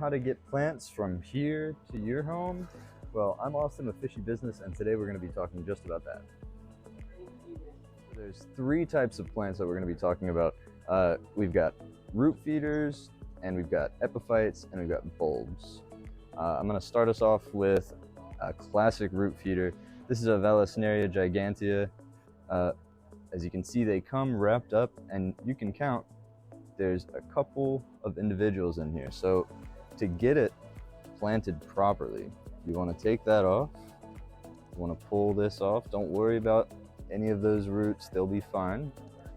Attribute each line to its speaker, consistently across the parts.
Speaker 1: how to get plants from here to your home? Well, I'm Austin with Fishy Business, and today we're going to be talking just about that. There's three types of plants that we're going to be talking about. We've got root feeders, and we've got epiphytes, and we've got bulbs. I'm going to start us off with a classic root feeder. This is a Vallisneria gigantea. As you can see, they come wrapped up, and you can count there's a couple of individuals in here. So to get it planted properly, you want to take that off. You want to pull this off. Don't worry about any of those roots, they'll be fine.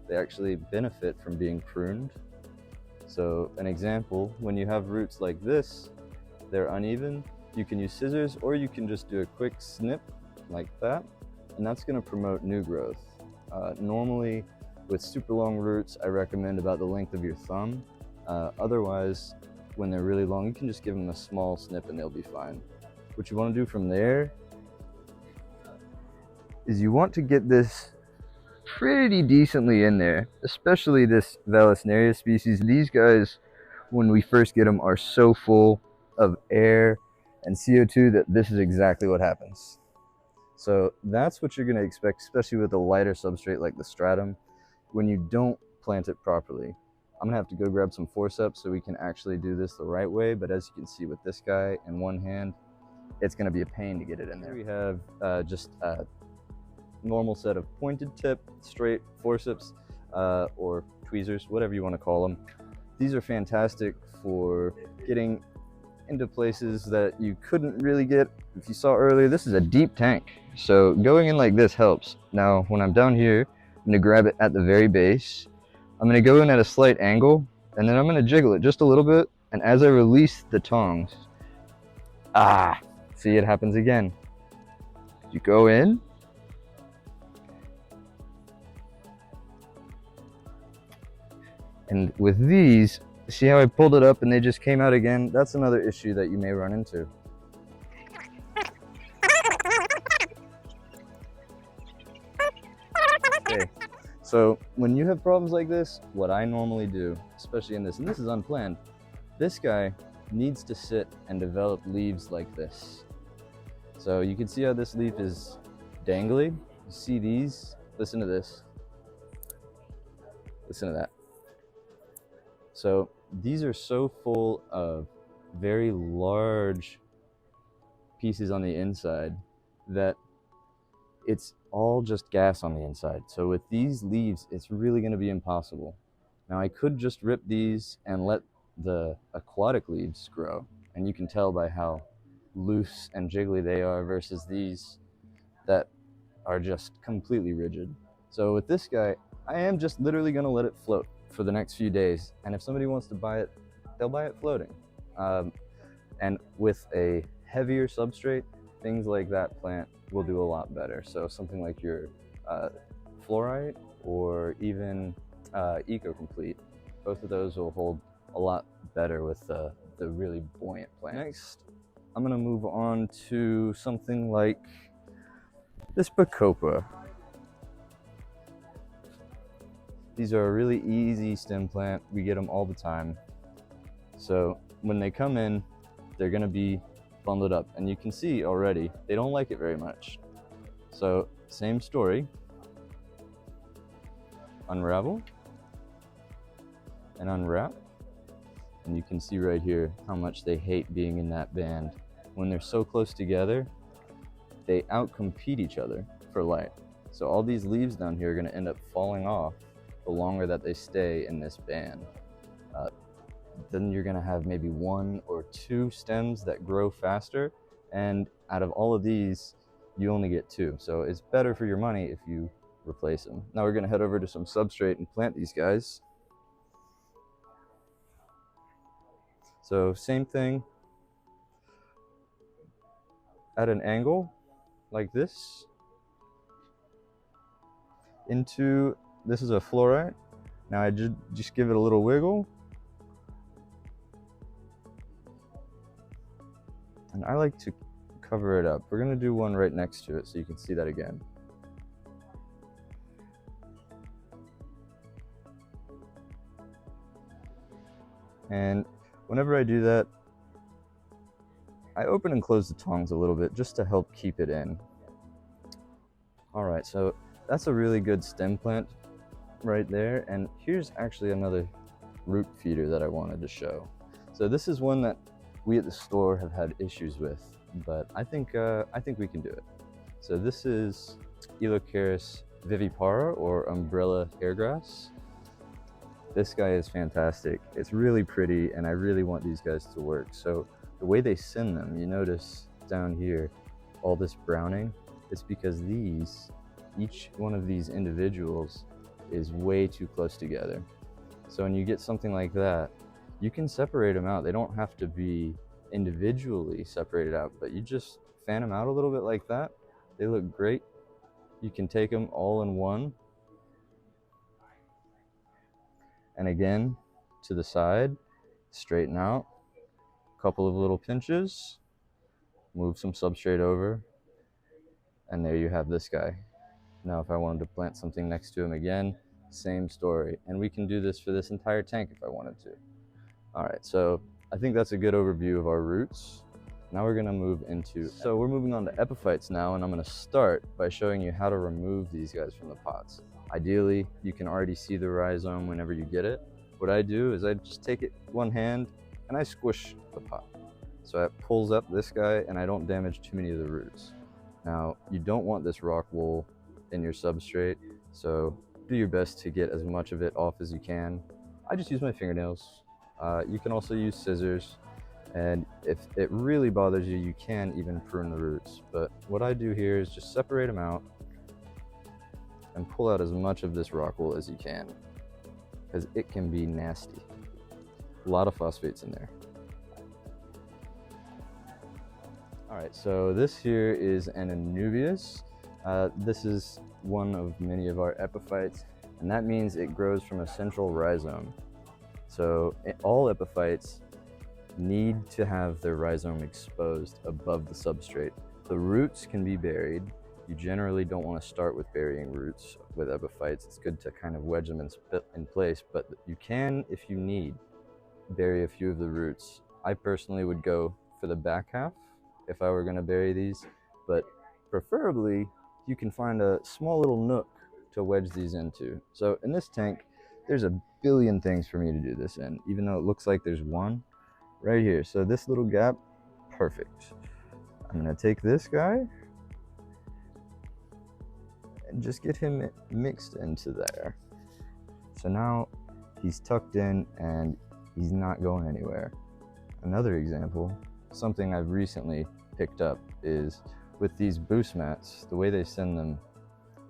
Speaker 1: They actually benefit from being pruned. So an example, when you have roots like this, they're uneven, you can use scissors or you can just do a quick snip like that, and that's going to promote new growth. Normally with super long roots, I recommend about the length of your thumb. Otherwise, when they're really long, you can just give them a small snip and they'll be fine. What you want to do from there is you want to get this pretty decently in there, especially this Vallisneria species. These guys, when we first get them, are so full of air and CO2 that this is exactly what happens. So that's what you're going to expect, especially with a lighter substrate like the stratum, when you don't plant it properly. I'm gonna have to go grab some forceps so we can actually do this the right way, but as you can see with this guy in one hand, it's gonna be a pain to get it in there. We have just a normal set of pointed tip, straight forceps, or tweezers, whatever you wanna call them. These are fantastic for getting into places that you couldn't really get. If you saw earlier, this is a deep tank, so going in like this helps. Now when I'm down here, I'm gonna grab it at the very base. I'm gonna go in at a slight angle, and then I'm gonna jiggle it just a little bit, and as I release the tongs, see, it happens again. You go in, and with these, see how I pulled it up and they just came out again? That's another issue that you may run into. Okay, so when you have problems like this, what I normally do, especially in this, and this is unplanned, this guy needs to sit and develop leaves like this. So you can see how this leaf is dangly. You see these? Listen to this. Listen to that. So these are so full of very large pieces on the inside that it's all just gas on the inside. So with these leaves, it's really going to be impossible. Now I could just rip these and let the aquatic leaves grow, and you can tell by how loose and jiggly they are versus these that are just completely rigid. So with this guy, I am just literally going to let it float for the next few days, and if somebody wants to buy it, they'll buy it floating. And with a heavier substrate, things like that plant will do a lot better. So something like your fluorite or even Eco-Complete, both of those will hold a lot better with the really buoyant plant. Next, I'm gonna move on to something like this Bacopa. These are a really easy stem plant. We get them all the time. So when they come in, they're gonna be bundled up, and you can see already they don't like it very much. So same story, unravel and unwrap, and you can see right here how much they hate being in that band. When they're so close together, they outcompete each other for light. So all these leaves down here are going to end up falling off the longer that they stay in this band. Then you're going to have maybe 1 or 2 stems that grow faster, and out of all of these, you only get 2. So it's better for your money if you replace them. Now we're going to head over to some substrate and plant these guys. So same thing, at an angle like this, into, this is a fluorite. Now I just give it a little wiggle, and I like to cover it up. We're gonna do one right next to it so you can see that again. And whenever I do that, I open and close the tongs a little bit just to help keep it in. All right, so that's a really good stem plant right there. And here's actually another root feeder that I wanted to show. So this is one that we at the store have had issues with, but I think we can do it. So this is Elocaris vivipara, or umbrella hairgrass. This guy is fantastic. It's really pretty, and I really want these guys to work. So the way they send them, you notice down here, all this browning, it's because each one of these individuals is way too close together. So when you get something like that, you can separate them out. They don't have to be individually separated out, but you just fan them out a little bit like that. They look great. You can take them all in one. And again, to the side, straighten out, a couple of little pinches, move some substrate over, and there you have this guy. Now if I wanted to plant something next to him again, same story. And we can do this for this entire tank if I wanted to. All right, so I think that's a good overview of our roots. Now we're gonna move into, so we're moving on to epiphytes now, and I'm gonna start by showing you how to remove these guys from the pots. Ideally, you can already see the rhizome whenever you get it. What I do is I just take it one hand and I squish the pot. So it pulls up this guy and I don't damage too many of the roots. Now, you don't want this rock wool in your substrate, so do your best to get as much of it off as you can. I just use my fingernails. You can also use scissors, and if it really bothers you, you can even prune the roots. But what I do here is just separate them out and pull out as much of this rock wool as you can, because it can be nasty. A lot of phosphates in there. All right, so this here is an novice. This is one of many of our epiphytes, and that means it grows from a central rhizome. So all epiphytes need to have their rhizome exposed above the substrate. The roots can be buried. You generally don't want to start with burying roots with epiphytes. It's good to kind of wedge them in place, but you can, if you need, bury a few of the roots. I personally would go for the back half if I were going to bury these, but preferably you can find a small little nook to wedge these into. So in this tank, there's a billion things for me to do this in, even though it looks like there's one right here. So this little gap, perfect. I'm going to take this guy and just get him mixed into there. So now he's tucked in and he's not going anywhere. Another example, something I've recently picked up, is with these boost mats, the way they send them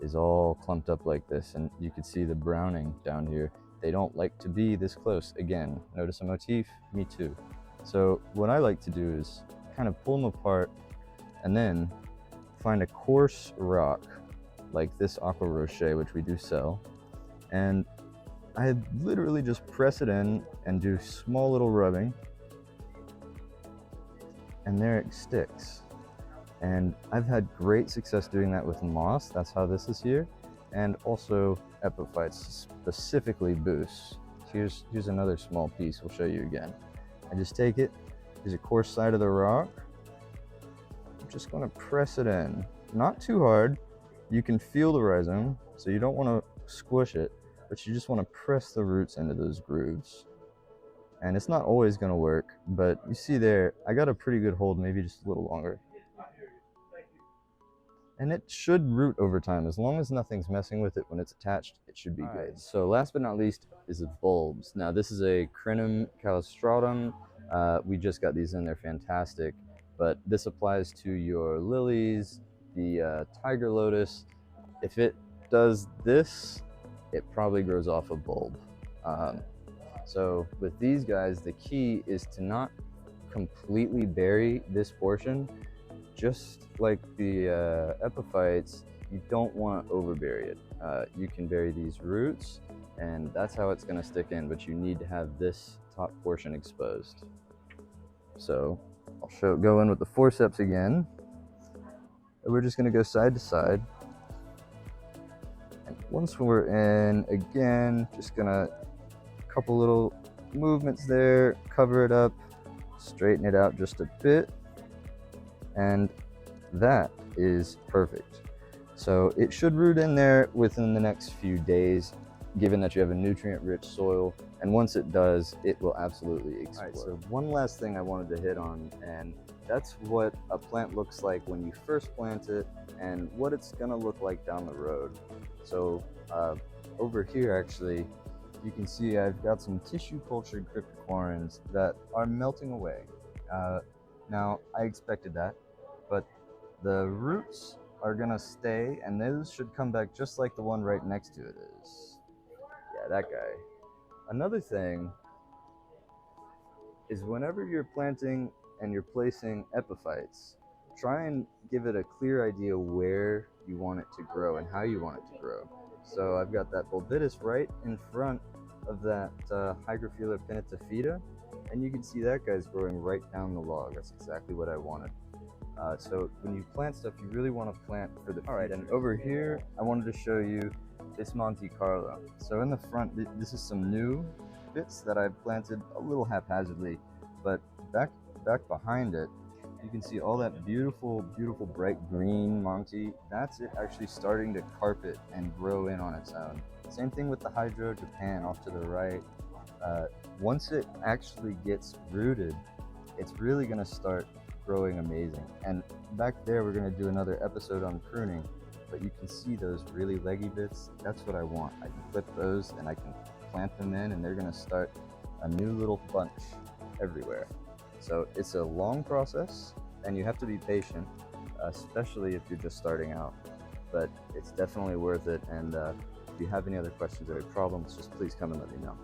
Speaker 1: is all clumped up like this, and you can see the browning down here. They don't like to be this close. Again, notice a motif? Me too. So what I like to do is kind of pull them apart and then find a coarse rock like this aqua rocher, which we do sell, and I literally just press it in and do small little rubbing, and there it sticks. And I've had great success doing that with moss. That's how this is here, and also epiphytes, specifically boosts. Here's another small piece we'll show you again. I just take it, here's a coarse side of the rock. I'm just gonna press it in, not too hard. You can feel the rhizome, so you don't wanna squish it, but you just wanna press the roots into those grooves. And it's not always gonna work, but you see there, I got a pretty good hold, maybe just a little longer. And it should root over time. As long as nothing's messing with it when it's attached, it should be good. Right. So last but not least is the bulbs. Now this is a Crinum calistratum. We just got these in, they're fantastic. But this applies to your lilies, the tiger lotus. If it does this, it probably grows off a bulb. So with these guys, the key is to not completely bury this portion. Just like the epiphytes, you don't want to overbury it. You can bury these roots, and that's how it's going to stick in, but you need to have this top portion exposed. So I'll go in with the forceps again. And we're just going to go side to side. And once we're in, again, just going to couple little movements there, cover it up, straighten it out just a bit. And that is perfect. So it should root in there within the next few days, given that you have a nutrient-rich soil. And once it does, it will absolutely explode. All right, so one last thing I wanted to hit on, and that's what a plant looks like when you first plant it and what it's gonna look like down the road. So over here, actually, you can see I've got some tissue cultured cryptoquarians that are melting away. Now, I expected that, but the roots are gonna stay, and those should come back just like the one right next to it is. Yeah, that guy. Another thing is whenever you're planting and you're placing epiphytes, try and give it a clear idea where you want it to grow and how you want it to grow. So I've got that bulbitus right in front of that Hygrophila pinnatophyta, and you can see that guy's growing right down the log. That's exactly what I wanted. So when you plant stuff, you really want to plant for the future. All right, and over here, I wanted to show you this Monte Carlo. So in the front, this is some new bits that I've planted a little haphazardly, but back behind it, you can see all that beautiful, beautiful bright green Monte. That's it actually starting to carpet and grow in on its own. Same thing with the Hydro Japan off to the right. Once it actually gets rooted, it's really going to start growing amazing. And back there, we're going to do another episode on pruning, but you can see those really leggy bits. That's what I want. I can clip those and I can plant them in, and they're going to start a new little bunch everywhere. So it's a long process, and you have to be patient, especially if you're just starting out, but it's definitely worth it. And if you have any other questions or problems, just please come and let me know.